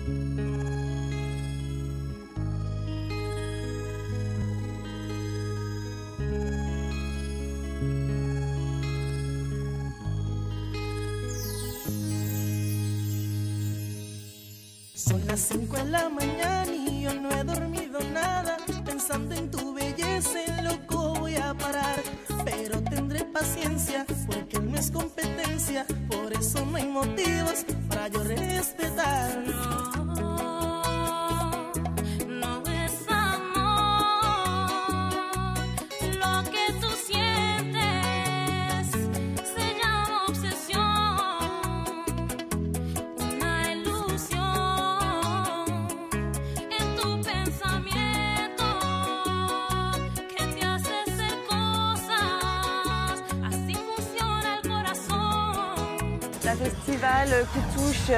Son las 5 de la mañana y yo no he dormido nada. Pensando en tu belleza, en loco voy a parar. Pero tendré paciencia, porque no es competencia. Por eso no hay motivos para yo respetar. C'est un festival qui touche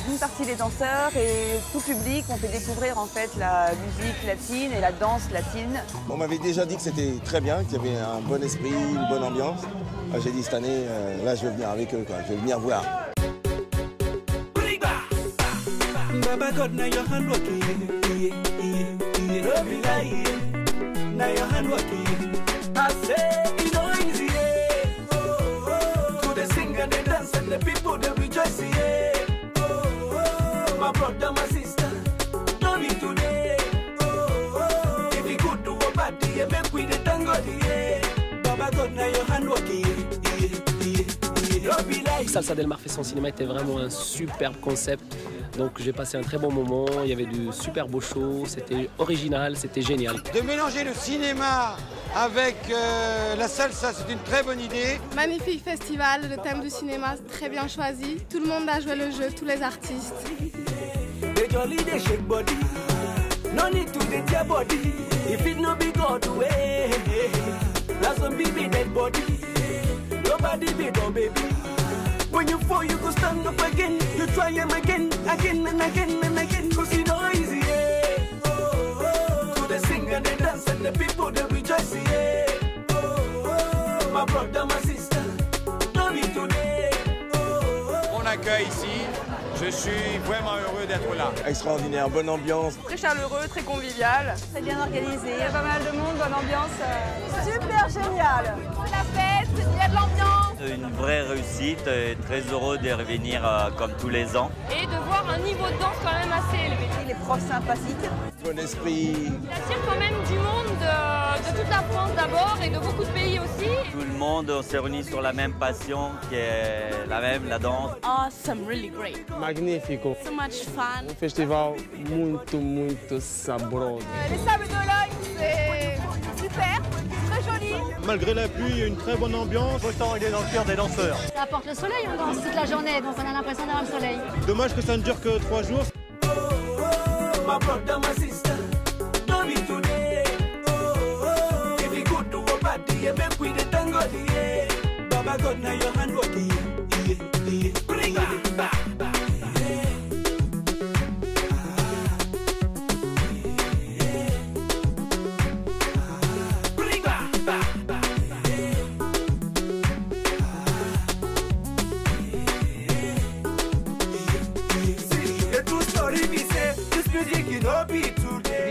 d'une partie les danseurs et tout public. On fait découvrir en fait la musique latine et la danse latine. On m'avait déjà dit que c'était très bien, qu'il y avait un bon esprit, une bonne ambiance. J'ai dit cette année, là je vais venir avec eux, quoi. Je vais venir voir. And the people they rejoice, yeah. My brother, my sister, don't be today. If you good to a party, you make with the tango, yeah. Baba God, now your hand working, Salsa Del Mar fait son cinéma était vraiment un superbe concept. Donc j'ai passé un très bon moment, il y avait du super beau show, c'était original, c'était génial. De mélanger le cinéma avec la salsa, c'est une très bonne idée. Magnifique festival, le thème du cinéma très bien choisi. Tout le monde a joué le jeu, tous les artistes. No need to get your body. If it no be God way, that's some baby dead body. Nobody be no baby. When you fall, you go stand up again. You try him again, again and again and again. Cause you know easy, yeah. To the sing and the dance and the people they rejoice, yeah. My brother, my sister, don't be today. On accueille ici. Je suis vraiment heureux d'être là. Extraordinaire, bonne ambiance. Très chaleureux, très convivial. Très bien organisé, il y a pas mal de monde, bonne ambiance. Super génial. La fête, il y a de l'ambiance. Une vraie réussite, très heureux de revenir comme tous les ans. Et de voir un niveau de danse quand même assez élevé. Les profs sympathiques. Bon esprit. Il attire quand même du monde de toute la France d'abord et de beaucoup de pays aussi. Tout le monde s'est réuni sur la même passion qui est la même, la danse. Awesome, really great. Magnifico. So much fun. Um festival muito saboroso. Les Sables d'Olonne, c'est super, très joli. Malgré la pluie, il y a une très bonne ambiance. Autant il est dans le cœur des danseurs. Ça apporte le soleil, on danse toute la journée, donc on a l'impression d'avoir le soleil. Dommage que ça ne dure que 3 jours. My brother, my sister, don't be today. If you go to a party, you make with the tango, yeah. Baba God, now your hand working, yeah. Bring it back.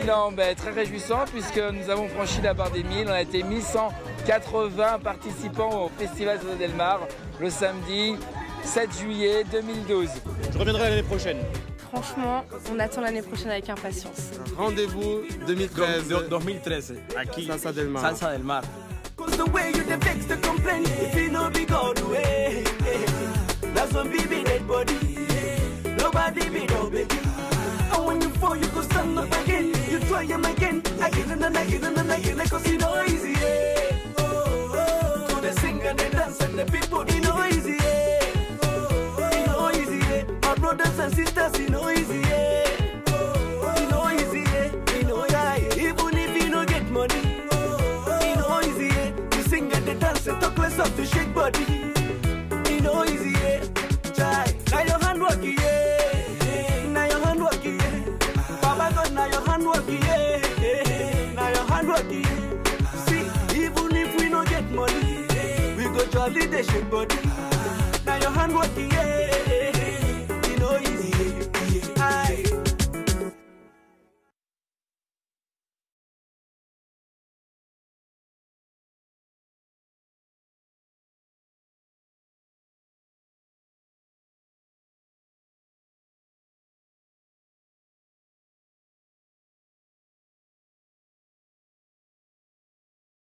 Bilan très réjouissant puisque nous avons franchi la barre des 1000. On a été 1180 participants au Festival Salsa Del Mar le samedi 7 juillet 2012. Je reviendrai l'année prochaine. Franchement, on attend l'année prochaine avec impatience. Rendez-vous 2013. 2013. Aquí. Salsa Del Mar. Salsa Del Mar. Cause the way you vex the complaint, if you no be God way, that's one baby dead body. Nobody be no baby. And when you fall, you go stand up again. You try him again, again and again and again. Cause you know easy, yeah. To the sing and the dance and the people, you know easy, yeah. You know easy, yeah. My brothers and sisters, you know easy, yeah. You know easy, yeah. You know, yeah. Even if you don't get money, you know easy, yeah. You sing and the dance and talk less up to shake body. You know easy, yeah. Try. Now your hand working, yeah. Now your hand working, yeah. Baba God, now your hand working, yeah. Now your hand working, yeah. See, even if we don't get money, we go jolly the shake body. Now your hand working, yeah.